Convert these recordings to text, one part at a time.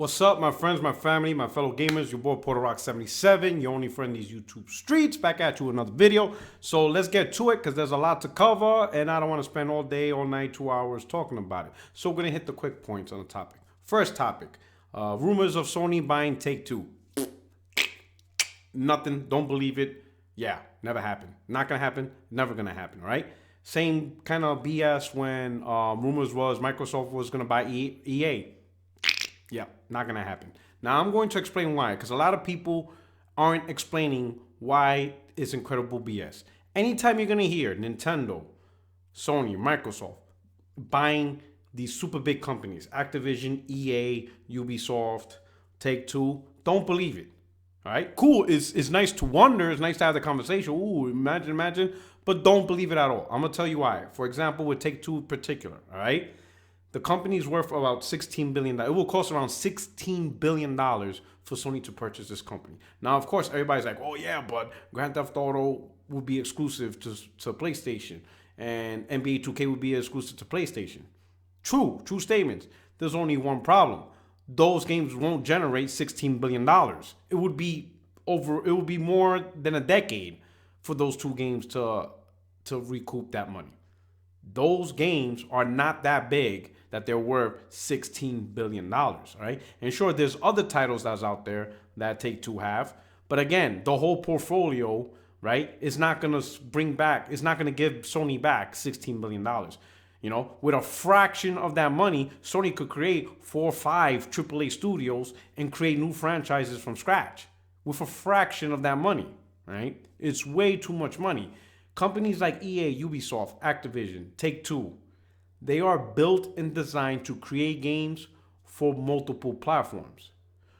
What's up, my friends, my family, my fellow gamers? Your boy Porter Rock 77, your only friend in these YouTube streets. Back at you with another video. So let's get to it because there's a lot to cover and I don't want to spend all day, all night, 2 hours talking about it. So we're going to hit the quick points on the topic. First topic, rumors of Sony buying Take-Two. Nothing, don't believe it. Yeah, never happened. Not going to happen, never going to happen, all right? Same kind of BS when rumors was Microsoft was going to buy EA. Yeah, not going to happen. Now, I'm going to explain why, because a lot of people aren't explaining why it's incredible BS. Anytime you're going to hear Nintendo, Sony, Microsoft buying these super big companies, Activision, EA, Ubisoft, Take-Two, don't believe it. All right? Cool. It's nice to wonder. It's nice to have the conversation. Ooh, imagine. But don't believe it at all. I'm going to tell you why. For example, with Take-Two in particular, all right? The company's worth about $16 billion. It will cost around $16 billion for Sony to purchase this company. Now, of course, everybody's like, oh, yeah, but Grand Theft Auto will be exclusive to PlayStation. And NBA 2K will be exclusive to PlayStation. True statements. There's only one problem. Those games won't generate $16 billion. It would be more than a decade for those two games to recoup that money. Those games are not that big that they're worth $16 billion, right? And sure, there's other titles that's out there that Take-Two have. But again, the whole portfolio, right, is not going to it's not going to give Sony back $16 billion. You know, with a fraction of that money, Sony could create 4 or 5 AAA studios and create new franchises from scratch with a fraction of that money, right? It's way too much money. Companies like EA, Ubisoft, Activision, Take-Two, they are built and designed to create games for multiple platforms.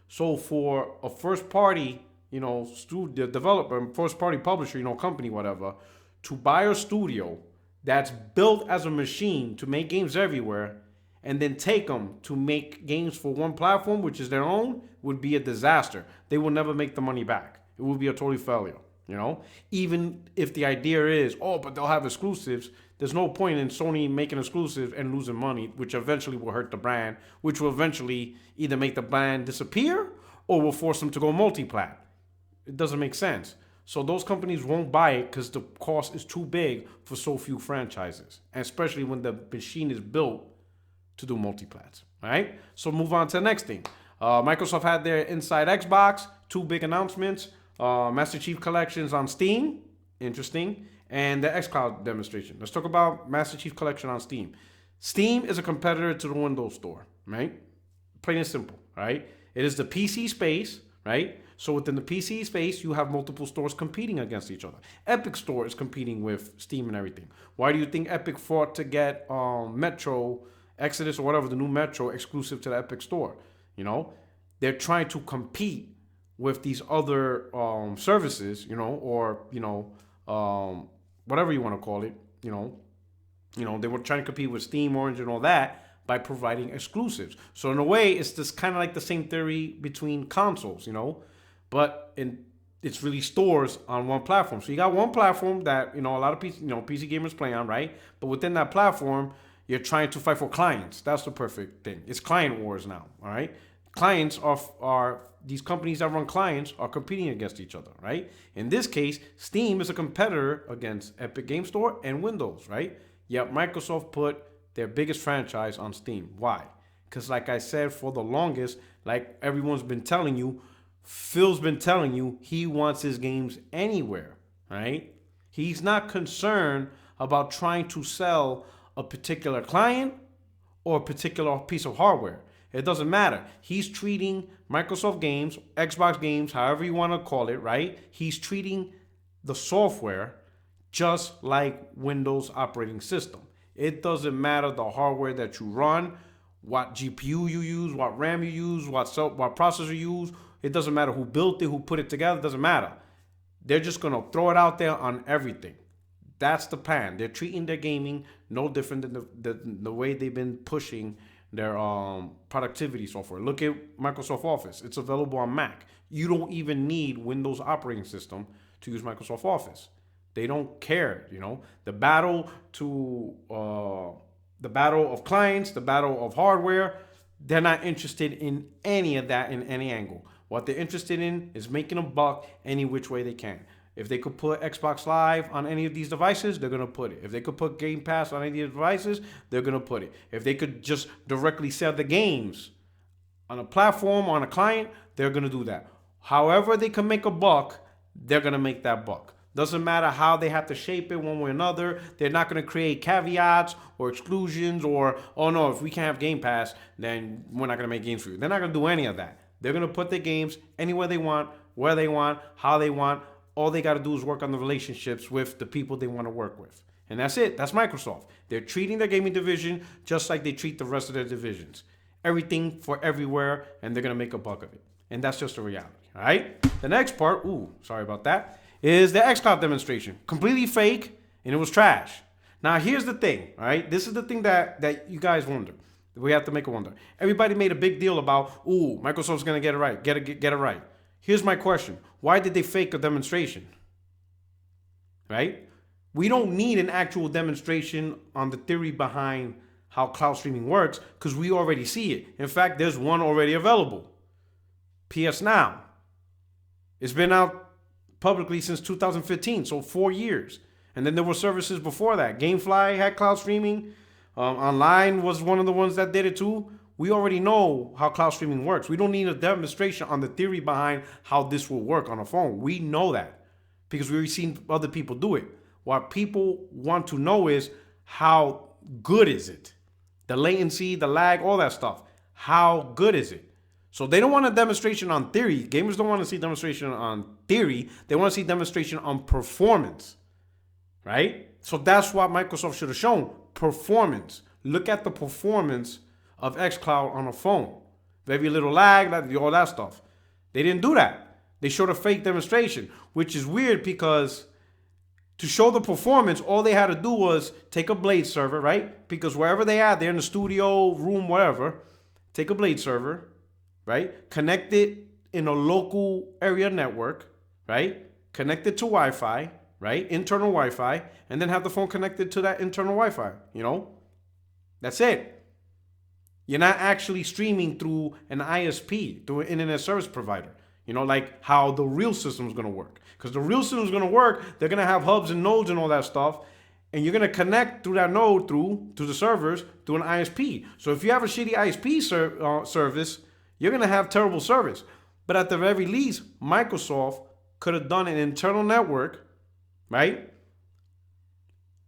So for a first party, studio developer, first party publisher, company, whatever, to buy a studio that's built as a machine to make games everywhere and then take them to make games for one platform, which is their own, would be a disaster. They will never make the money back. It will be a total failure. Even if the idea is, but they'll have exclusives, there's no point in Sony making exclusives and losing money, which eventually will hurt the brand, which will eventually either make the brand disappear or will force them to go multi-plat. It doesn't make sense. So those companies won't buy it because the cost is too big for so few franchises, and especially when the machine is built to do multi-plats. All right? So move on to the next thing. Microsoft had their Inside Xbox, 2 big announcements. Master Chief Collections on Steam, interesting, and the Xcloud demonstration. Let's talk about Master Chief Collection on Steam. Steam is a competitor to the Windows Store, right? Plain and simple, right? It is the PC space, right? So within the PC space, you have multiple stores competing against each other. Epic Store is competing with Steam and everything. Why do you think Epic fought to get Metro, Exodus, or whatever, the new Metro exclusive to the Epic Store? They're trying to compete with these other services, or whatever you want to call it, they were trying to compete with Steam, Orange, and all that by providing exclusives. So in a way, it's just kind of like the same theory between consoles, but it's really stores on one platform. So you got one platform that a lot of PC gamers play on, right? But within that platform, you're trying to fight for clients. That's the perfect thing. It's client wars now, all right? Clients are these companies that run clients are competing against each other, right? In this case, Steam is a competitor against Epic Game Store and Windows, right? Yet Microsoft put their biggest franchise on Steam. Why? Because like I said, for the longest, like everyone's been telling you, Phil's been telling you, he wants his games anywhere, right? He's not concerned about trying to sell a particular client or a particular piece of hardware. It doesn't matter. He's treating Microsoft games, Xbox games, however you want to call it, right? He's treating the software just like Windows operating system. It doesn't matter the hardware that you run, what GPU you use, what RAM you use, what processor you use. It doesn't matter who built it, who put it together. It doesn't matter. They're just going to throw it out there on everything. That's the plan. They're treating their gaming no different than the way they've been pushing their productivity software. Look at Microsoft Office. It's available on Mac. You don't even need Windows operating system to use Microsoft Office. They don't care, The battle of clients, the battle of hardware, they're not interested in any of that in any angle. What they're interested in is making a buck any which way they can. If they could put Xbox Live on any of these devices, they're going to put it. If they could put Game Pass on any of the devices, they're going to put it. If they could just directly sell the games on a platform, on a client, they're going to do that. However they can make a buck, they're going to make that buck. Doesn't matter how they have to shape it one way or another. They're not going to create caveats or exclusions or, oh no, if we can't have Game Pass, then we're not going to make games for you. They're not going to do any of that. They're going to put their games anywhere they want, where they want, how they want. All they got to do is work on the relationships with the people they want to work with. And that's it. That's Microsoft. They're treating their gaming division just like they treat the rest of their divisions. Everything for everywhere, and they're going to make a buck of it. And that's just the reality, all right? The next part, sorry about that, is the Xcloud demonstration. Completely fake, and it was trash. Now, here's the thing, all right? This is the thing that you guys wonder. We have to make a wonder. Everybody made a big deal about, Microsoft's going to get it right, get it right. Here's my question. Why did they fake a demonstration? Right? We don't need an actual demonstration on the theory behind how cloud streaming works because we already see it. In fact, there's one already available. PS Now. It's been out publicly since 2015, so 4 years. And then there were services before that. Gamefly had cloud streaming. Online was one of the ones that did it too. We already know how cloud streaming works. We don't need a demonstration on the theory behind how this will work on a phone. We know that because we've seen other people do it. What people want to know is how good is it? The latency, the lag, all that stuff. How good is it? So they don't want a demonstration on theory. Gamers don't want to see demonstration on theory. They want to see demonstration on performance, right? So that's what Microsoft should have shown. Performance. Look at the performance of xCloud on a phone. Very little lag, all that stuff. They didn't do that. They showed a fake demonstration, which is weird because to show the performance, all they had to do was take a Blade server, right? Because wherever they are, they're in the studio, room, whatever. Take a Blade server, right? Connect it in a local area network, right? Connect it to Wi-Fi, right? Internal Wi-Fi, and then have the phone connected to that internal Wi-Fi, That's it. You're not actually streaming through an ISP, through an internet service provider. Like how the real system is going to work. Because the real system is going to work, they're going to have hubs and nodes and all that stuff. And you're going to connect through that node to the servers through an ISP. So if you have a shitty ISP service, you're going to have terrible service. But at the very least, Microsoft could have done an internal network, right?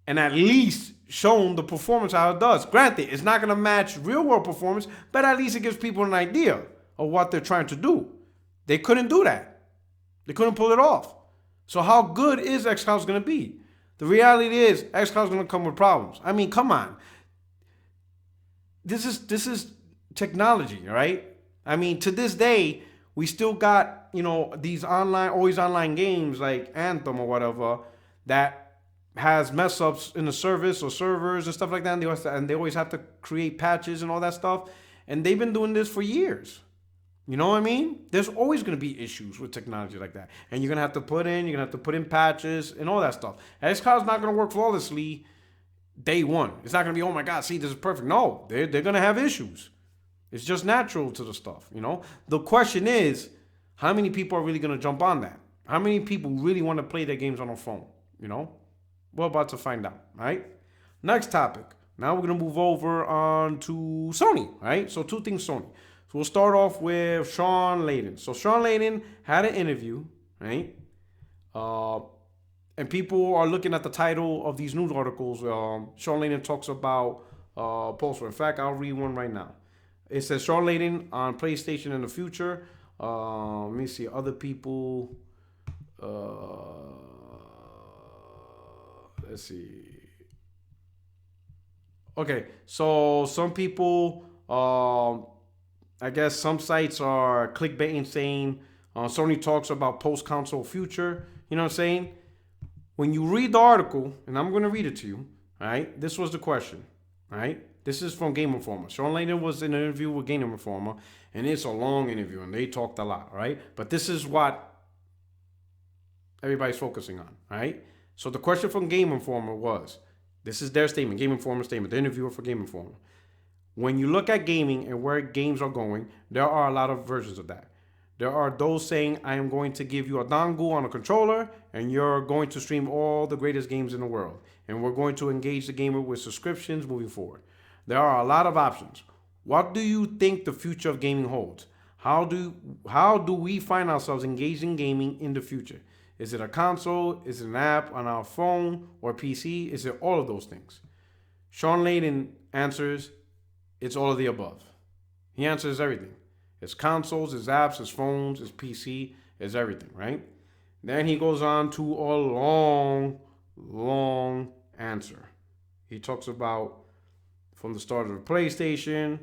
And at least shown the performance how it does. Granted, it's not going to match real world performance, but at least it gives people an idea of what they're trying to do. They couldn't do that. They couldn't pull it off. So how good is xCloud going to be? The reality is xCloud is going to come with problems. I mean, come on. This is technology, right? I mean, to this day, we still got, these always online games like Anthem or whatever that has mess ups in the service or servers and stuff like that. And they always have to create patches and all that stuff. And they've been doing this for years. You know what I mean? There's always going to be issues with technology like that. And you're going to have to put in patches and all that stuff. xCloud's not going to work flawlessly day one. It's not going to be, oh my God, see, this is perfect. No, they're going to have issues. It's just natural to the stuff, The question is, how many people are really going to jump on that? How many people really want to play their games on a phone, We're about to find out, right? Next topic. Now we're going to move over on to Sony, right? So two things Sony. So we'll start off with Shawn Layden. So Shawn Layden had an interview, right? And people are looking at the title of these news articles. Shawn Layden talks about Pulsar. In fact, I'll read one right now. It says Shawn Layden on PlayStation in the future. Let me see. Other people. Let's see. Okay, so some people, I guess some sites are clickbaiting saying Sony talks about post-console future. You know what I'm saying? When you read the article, and I'm going to read it to you, all right? This was the question, all right? This is from Game Informer. Shawn Layden was in an interview with Game Informer, and it's a long interview, and they talked a lot, right? But this is what everybody's focusing on, right? So the question from Game Informer was, this is their statement, Game Informer statement, the interviewer for Game Informer. When you look at gaming and where games are going, there are a lot of versions of that. There are those saying, I am going to give you a dongle on a controller and you're going to stream all the greatest games in the world. And we're going to engage the gamer with subscriptions moving forward. There are a lot of options. What do you think the future of gaming holds? How do we find ourselves engaged in gaming in the future? Is it a console? Is it an app on our phone or PC? Is it all of those things? Shawn Layden answers, it's all of the above. He answers everything. It's consoles, it's apps, it's phones, it's PC, it's everything, right? Then he goes on to a long answer. He talks about from the start of the PlayStation,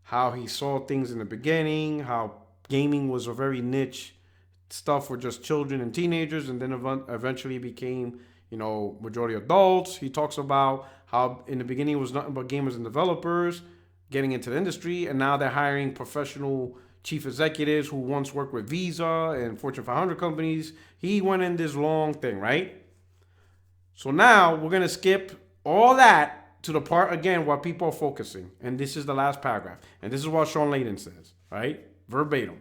how he saw things in the beginning, how gaming was a very niche stuff for just children and teenagers, and then eventually became, majority adults. He talks about how in the beginning it was nothing but gamers and developers getting into the industry, and now they're hiring professional chief executives who once worked with Visa and Fortune 500 companies. He went in this long thing, right? So now we're going to skip all that to the part again where people are focusing. And this is the last paragraph. And this is what Shawn Layden says, right? Verbatim.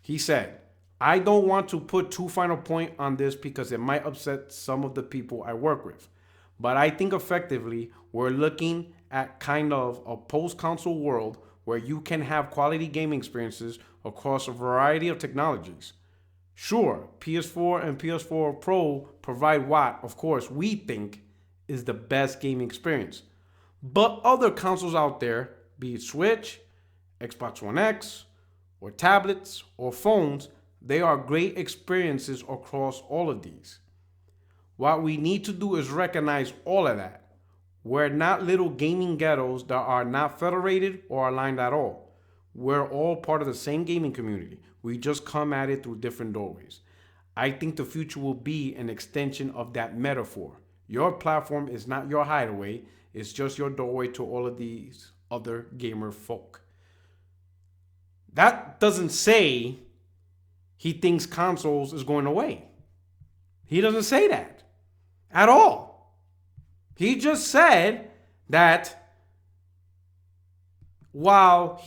He said, I don't want to put too fine a point on this because it might upset some of the people I work with. But I think effectively we're looking at kind of a post-console world where you can have quality gaming experiences across a variety of technologies. Sure, PS4 and PS4 Pro provide what, of course, we think is the best gaming experience. But other consoles out there, be it Switch, Xbox One X, or tablets, or phones, they are great experiences across all of these. What we need to do is recognize all of that. We're not little gaming ghettos that are not federated or aligned at all. We're all part of the same gaming community. We just come at it through different doorways. I think the future will be an extension of that metaphor. Your platform is not your hideaway. It's just your doorway to all of these other gamer folk. That doesn't say he thinks consoles is going away. He doesn't say that at all. He just said that while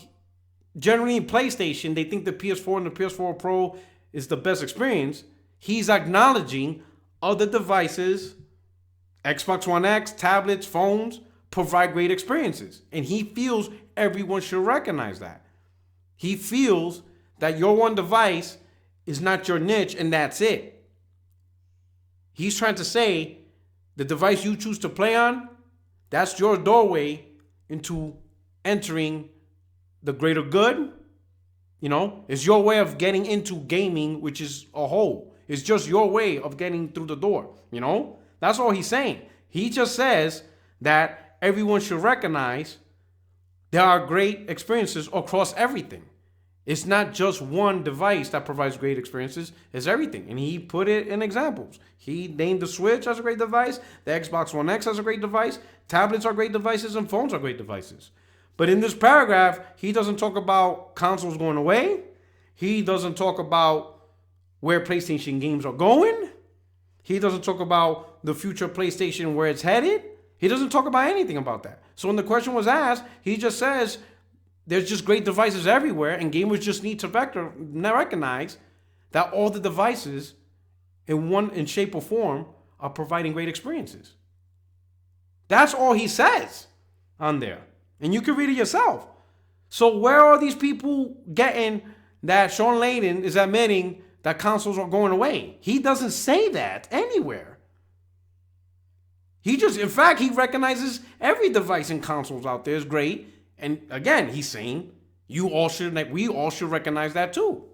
generally in PlayStation, they think the PS4 and the PS4 Pro is the best experience, he's acknowledging other devices, Xbox One X, tablets, phones, provide great experiences. And he feels everyone should recognize that. He feels that your one device is not your niche and that's it. He's trying to say the device you choose to play on, that's your doorway into entering the greater good. It's your way of getting into gaming, which is a whole. It's just your way of getting through the door. That's all he's saying. He just says that everyone should recognize there are great experiences across everything. It's not just one device that provides great experiences. It's everything. And he put it in examples. He named the Switch as a great device. The Xbox One X as a great device. Tablets are great devices and phones are great devices. But in this paragraph, he doesn't talk about consoles going away. He doesn't talk about where PlayStation games are going. He doesn't talk about the future PlayStation, where it's headed. He doesn't talk about anything about that. So when the question was asked, he just says, there's just great devices everywhere, and gamers just need to recognize that all the devices in shape or form are providing great experiences. That's all he says on there. And you can read it yourself. So where are these people getting that Shawn Layden is admitting that consoles are going away? He doesn't say that anywhere. In fact, he recognizes every device and consoles out there is great. And again, he's saying we all should recognize that too.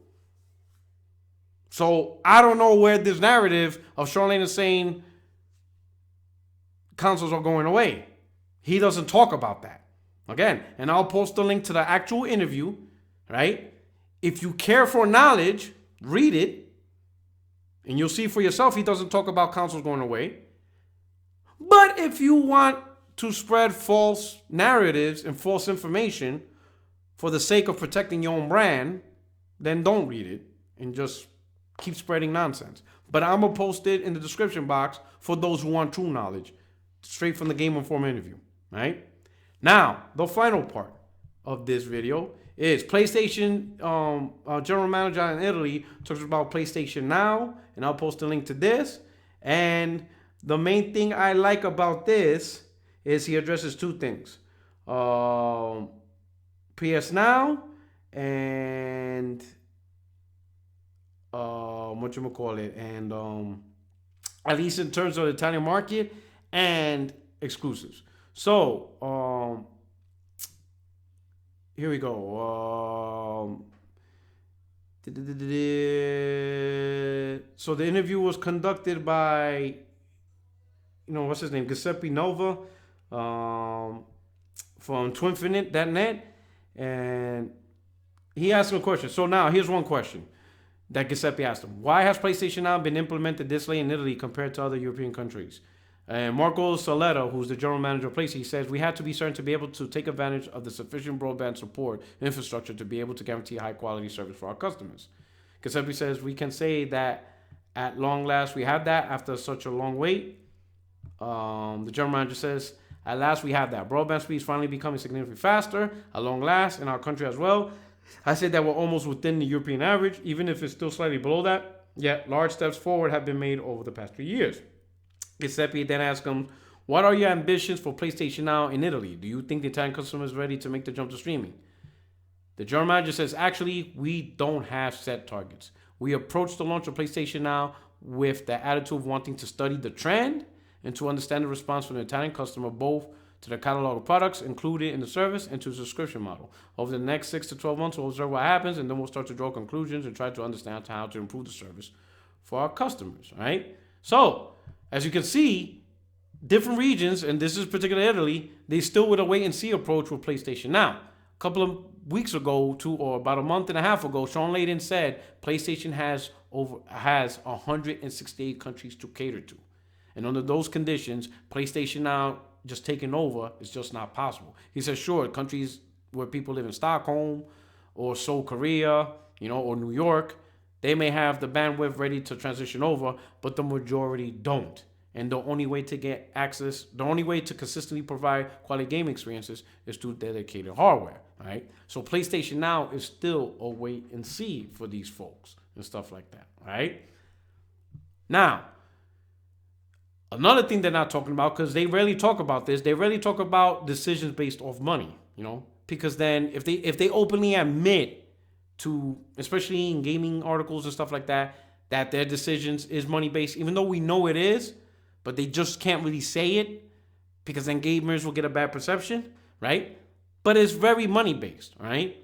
So I don't know where this narrative of Shawn Layden saying consoles are going away. He doesn't talk about that. Again, and I'll post the link to the actual interview, right? If you care for knowledge, read it, and you'll see for yourself he doesn't talk about consoles going away. But if you want to spread false narratives and false information for the sake of protecting your own brand, then don't read it and just keep spreading nonsense. But I'm going to post it in the description box for those who want true knowledge, straight from the Game Informer interview, right? Now, the final part of this video is PlayStation general manager in Italy talks about PlayStation Now, and I'll post a link to this. And the main thing I like about this is he addresses two things. PS Now and whatchamacallit, and at least in terms of the Italian market and exclusives. So here we go. So the interview was conducted by, what's his name, Giuseppe Nova, from Twinfinite.net, and he asked him a question. So now here's one question that Giuseppe asked him: why has PlayStation Now been implemented this late in Italy compared to other European countries? And Marco Saletta, who's the general manager of PlayStation, he says, we had to be certain to be able to take advantage of the sufficient broadband support infrastructure to be able to guarantee high quality service for our customers. Giuseppe says, we can say that at long last we have that after such a long wait. The general manager says, at last we have that. Broadband speed is finally becoming significantly faster at long last in our country as well. I said that we're almost within the European average, even if it's still slightly below that. Yet large steps forward have been made over the past 3 years. Giuseppe then asked him, what are your ambitions for PlayStation Now in Italy? Do you think the Italian customer is ready to make the jump to streaming? The general manager says, actually, we don't have set targets. We approached the launch of PlayStation Now with the attitude of wanting to study the trend and to understand the response from the Italian customer, both to the catalog of products included in the service and to the subscription model. Over the next 6 to 12 months, we'll observe what happens, and then we'll start to draw conclusions and try to understand how to improve the service for our customers, right? So, as you can see, different regions, and this is particularly Italy, they still with a wait-and-see approach with PlayStation Now. A couple of weeks ago, or about a month and a half ago, Shawn Layden said PlayStation has 168 countries to cater to. And under those conditions, PlayStation Now just taking over is just not possible. He says, sure, countries where people live in Stockholm or Seoul, Korea, or New York, they may have the bandwidth ready to transition over, but the majority don't. And the only way to get access, the only way to consistently provide quality game experiences is through dedicated hardware, right? So PlayStation Now is still a wait and see for these folks and stuff like that, right? Now, another thing they're not talking about, because they rarely talk about this, they rarely talk about decisions based off money, because then if they openly admit to, especially in gaming articles and stuff like that, that their decisions is money based, even though we know it is, but they just can't really say it because then gamers will get a bad perception, right? But it's very money based, right?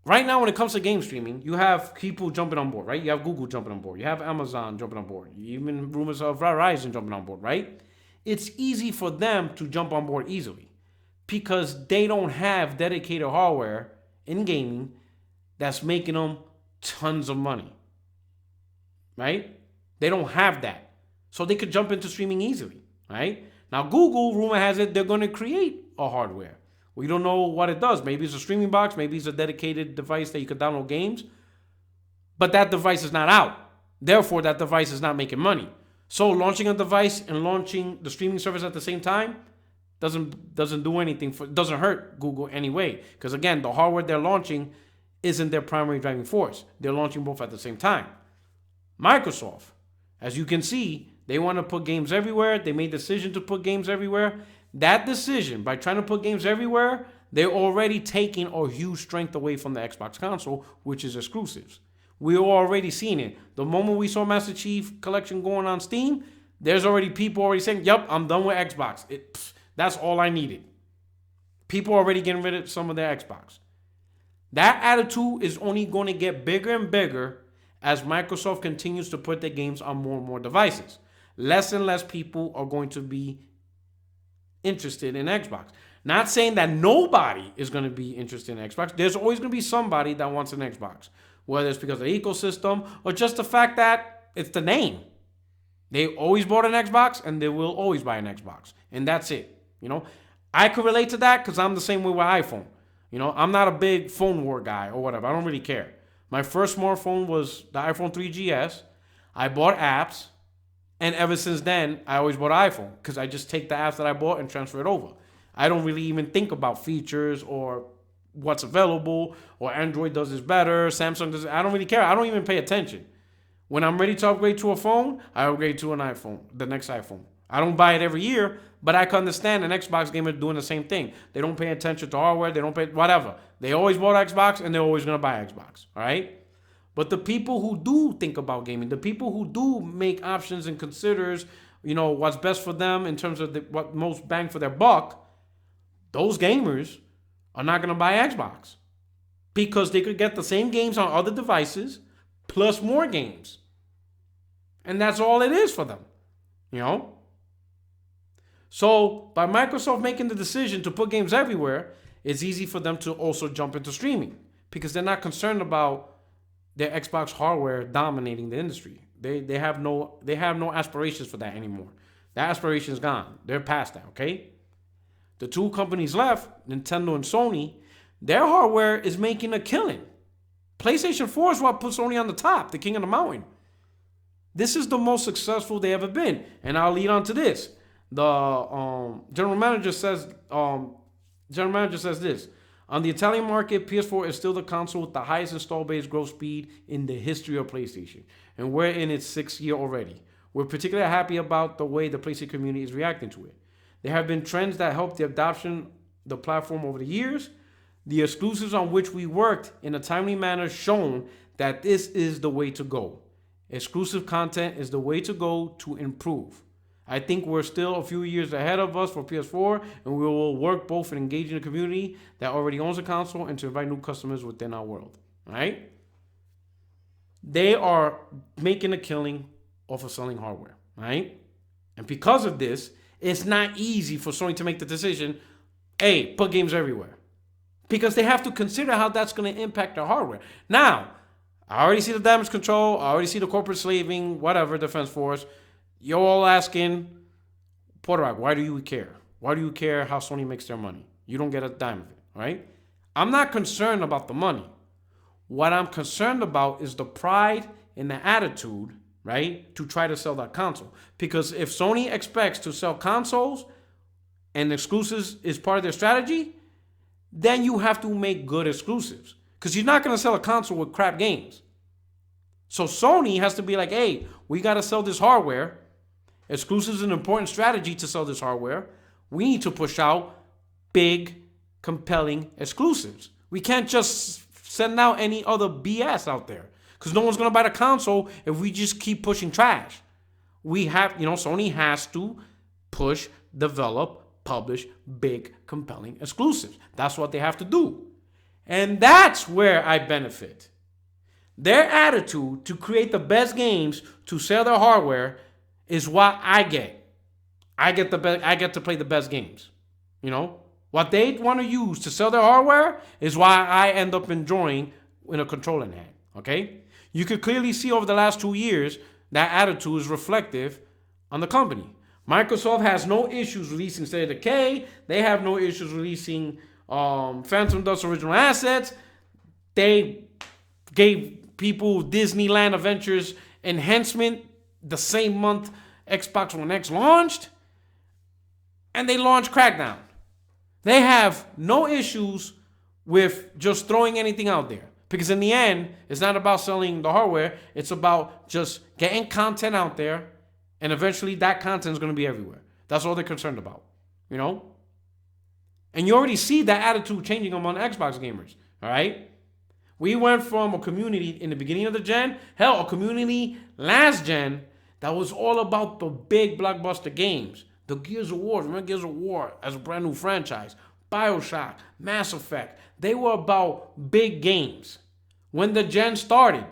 Right now, when it comes to game streaming, you have people jumping on board, right? You have Google jumping on board. You have Amazon jumping on board. Even rumors of Verizon jumping on board, right? It's easy for them to jump on board easily because they don't have dedicated hardware in gaming that's making them tons of money, right? They don't have that. So they could jump into streaming easily, right? Now, Google, rumor has it, they're going to create a hardware. We don't know what it does. Maybe it's a streaming box. Maybe it's a dedicated device that you could download games. But that device is not out. Therefore, that device is not making money. So launching a device and launching the streaming service at the same time doesn't do anything, doesn't hurt Google anyway. Because again, the hardware they're launching isn't their primary driving force. They're launching both at the same time. Microsoft, as you can see, they want to put games everywhere. They made the decision to put games everywhere. That decision, by trying to put games everywhere, they're already taking a huge strength away from the Xbox console, which is exclusives. We're already seeing it. The moment we saw Master Chief Collection going on Steam, there's already people already saying, yep, I'm done with Xbox. That's all I needed. People are already getting rid of some of their Xbox. That attitude is only going to get bigger and bigger as Microsoft continues to put their games on more and more devices. Less and less people are going to be interested in Xbox. Not saying that nobody is going to be interested in Xbox. There's always going to be somebody that wants an Xbox, whether it's because of the ecosystem or just the fact that it's the name. They always bought an Xbox and they will always buy an Xbox. And that's it. I could relate to that because I'm the same way with iPhone. I'm not a big phone war guy or whatever. I don't really care. My first smartphone was the iPhone 3GS. I bought apps. And ever since then, I always bought an iPhone because I just take the apps that I bought and transfer it over. I don't really even think about features or what's available, or Android does this better, Samsung does it. I don't really care. I don't even pay attention. When I'm ready to upgrade to a phone, I upgrade to an iPhone, the next iPhone. I don't buy it every year, but I can understand an Xbox gamer doing the same thing. They don't pay attention to hardware. They don't pay whatever. They always bought Xbox, and they're always going to buy Xbox. All right? But the people who do think about gaming, the people who do make options and considers, what's best for them in terms of what most bang for their buck, those gamers are not going to buy Xbox because they could get the same games on other devices plus more games. And that's all it is for them, So by Microsoft making the decision to put games everywhere, it's easy for them to also jump into streaming because they're not concerned about their Xbox hardware dominating the industry. They have no aspirations for that anymore. That aspiration is gone. They're past that, okay? The two companies left, Nintendo and Sony, their hardware is making a killing. PlayStation 4 is what put Sony on the top, the king of the mountain. This is the most successful they ever been. And I'll lead on to this. The general manager says this. On the Italian market, PS4 is still the console with the highest install base growth speed in the history of PlayStation. And we're in its 6th year already. We're particularly happy about the way the PlayStation community is reacting to it. There have been trends that helped the adoption of the platform over the years. The exclusives on which we worked in a timely manner shown that this is the way to go. Exclusive content is the way to go to improve. I think we're still a few years ahead of us for PS4, and we will work both in engaging the community that already owns a console and to invite new customers within our world. All right? They are making a killing off of selling hardware. Right? And because of this, it's not easy for Sony to make the decision, hey, put games everywhere. Because they have to consider how that's going to impact their hardware. Now, I already see the damage control. I already see the corporate slaving, whatever, Defense Force. You're all asking, Puerto Rico, why do you care? Why do you care how Sony makes their money? You don't get a dime of it, right? I'm not concerned about the money. What I'm concerned about is the pride and the attitude, right, to try to sell that console. Because if Sony expects to sell consoles and exclusives is part of their strategy, then you have to make good exclusives. Because you're not going to sell a console with crap games. So Sony has to be like, hey, we got to sell this hardware. Exclusives is an important strategy to sell this hardware. We need to push out big, compelling exclusives. We can't just send out any other BS out there. Because no one's going to buy the console if we just keep pushing trash. We have, Sony has to push, develop, publish big, compelling exclusives. That's what they have to do. And that's where I benefit. Their attitude to create the best games to sell their hardware is what I get. I get to play the best games. What they want to use to sell their hardware is why I end up enjoying in a controller in hand. Okay? You could clearly see over the last 2 years that attitude is reflective on the company. Microsoft has no issues releasing State of Decay. They have no issues releasing Phantom Dust original assets. They gave people Disneyland Adventures enhancement the same month Xbox One X launched. And they launched Crackdown. They have no issues with just throwing anything out there. Because in the end, it's not about selling the hardware. It's about just getting content out there. And eventually that content is going to be everywhere. That's all they're concerned about. And you already see that attitude changing among Xbox gamers. All right? We went from a community in the beginning of the gen, a community last gen that was all about the big blockbuster games. The Gears of War, remember Gears of War as a brand new franchise. BioShock, Mass Effect. They were about big games. When the gen started,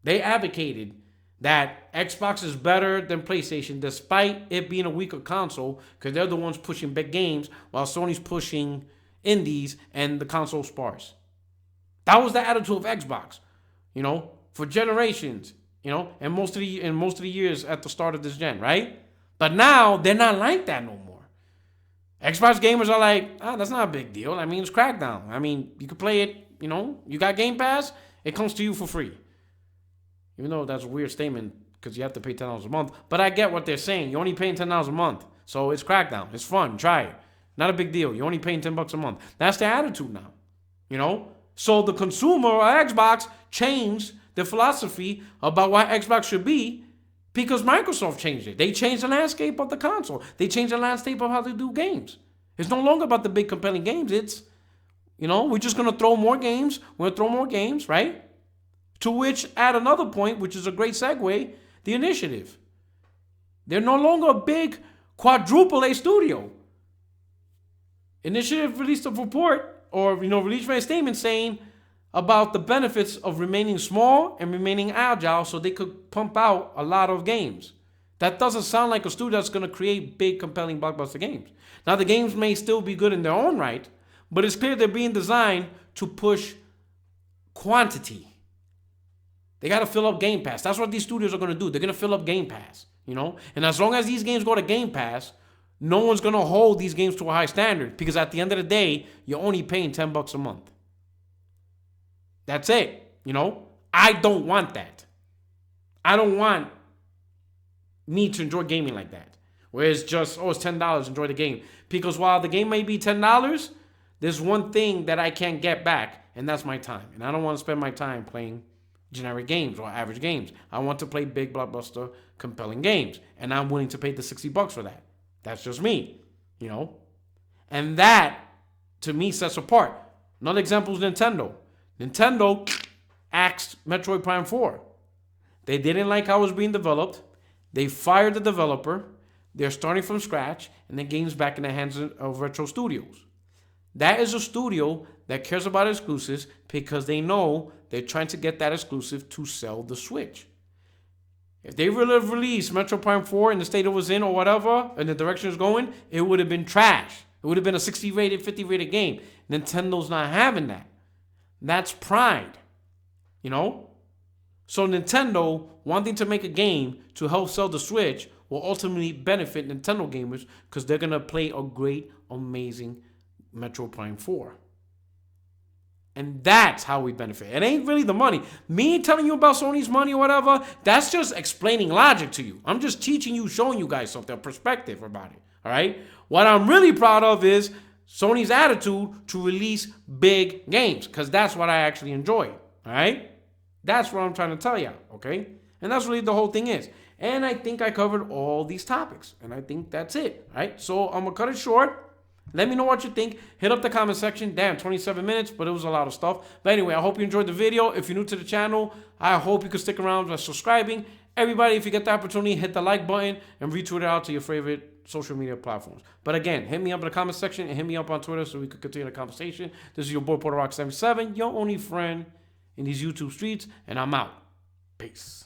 they advocated that Xbox is better than PlayStation despite it being a weaker console because they're the ones pushing big games while Sony's pushing indies and the console sparse. That was the attitude of Xbox, for generations, and most of the years at the start of this gen, right? But now they're not like that no more. Xbox gamers are like, that's not a big deal. It's Crackdown. You can play it, you got Game Pass, it comes to you for free. Even though that's a weird statement because you have to pay $10 a month. But I get what they're saying. You're only paying $10 a month. So it's Crackdown. It's fun. Try it. Not a big deal. You're only paying $10 a month. That's the attitude now. You know? So the consumer or Xbox changed their philosophy about what Xbox should be because Microsoft changed it. They changed the landscape of the console. They changed the landscape of how they do games. It's no longer about the big compelling games. It's, we're just going to throw more games. We're going to throw more games, right? To which, at another point, which is a great segue, the initiative. They're no longer a big quadruple A studio. Initiative released a report or, released a statement saying about the benefits of remaining small and remaining agile so they could pump out a lot of games. That doesn't sound like a studio that's going to create big, compelling blockbuster games. Now, the games may still be good in their own right, but it's clear they're being designed to push quantity. They got to fill up Game Pass. That's what these studios are going to do. They're going to fill up Game Pass, And as long as these games go to Game Pass, no one's going to hold these games to a high standard because at the end of the day, you're only paying $10 a month. That's it, I don't want that. I don't want me to enjoy gaming like that. Where it's just, it's $10, enjoy the game. Because while the game may be $10, there's one thing that I can't get back, and that's my time. And I don't want to spend my time playing generic games or average games. I want to play big, blockbuster, compelling games. And I'm willing to pay the $60 for that. That's just me, And that, to me, sets apart. Another example is Nintendo. Nintendo axed Metroid Prime 4. They didn't like how it was being developed. They fired the developer. They're starting from scratch, and the game's back in the hands of Retro Studios. That is a studio that cares about exclusives because they know they're trying to get that exclusive to sell the Switch. If they would have released Metro Prime 4 in the state it was in or whatever, and the direction it's going, it would have been trash. It would have been a 60 rated, 50 rated game. Nintendo's not having that. That's pride, So Nintendo wanting to make a game to help sell the Switch will ultimately benefit Nintendo gamers because they're going to play a great, amazing Metro Prime 4. And that's how we benefit. It ain't really the money. Me telling you about Sony's money or whatever, that's just explaining logic to you. I'm just teaching you, showing you guys something, a perspective about it. All right? What I'm really proud of is Sony's attitude to release big games because that's what I actually enjoy. All right? That's what I'm trying to tell you. Okay? And that's really the whole thing is. And I think I covered all these topics. And I think that's it. All right? So I'm going to cut it short. Let me know what you think. Hit up the comment section. Damn, 27 minutes, but it was a lot of stuff. But anyway, I hope you enjoyed the video. If you're new to the channel, I hope you can stick around by subscribing. Everybody, if you get the opportunity, hit the like button and retweet it out to your favorite social media platforms. But again, hit me up in the comment section and hit me up on Twitter so we can continue the conversation. This is your boy, Porter Rock 77, your only friend in these YouTube streets, and I'm out. Peace.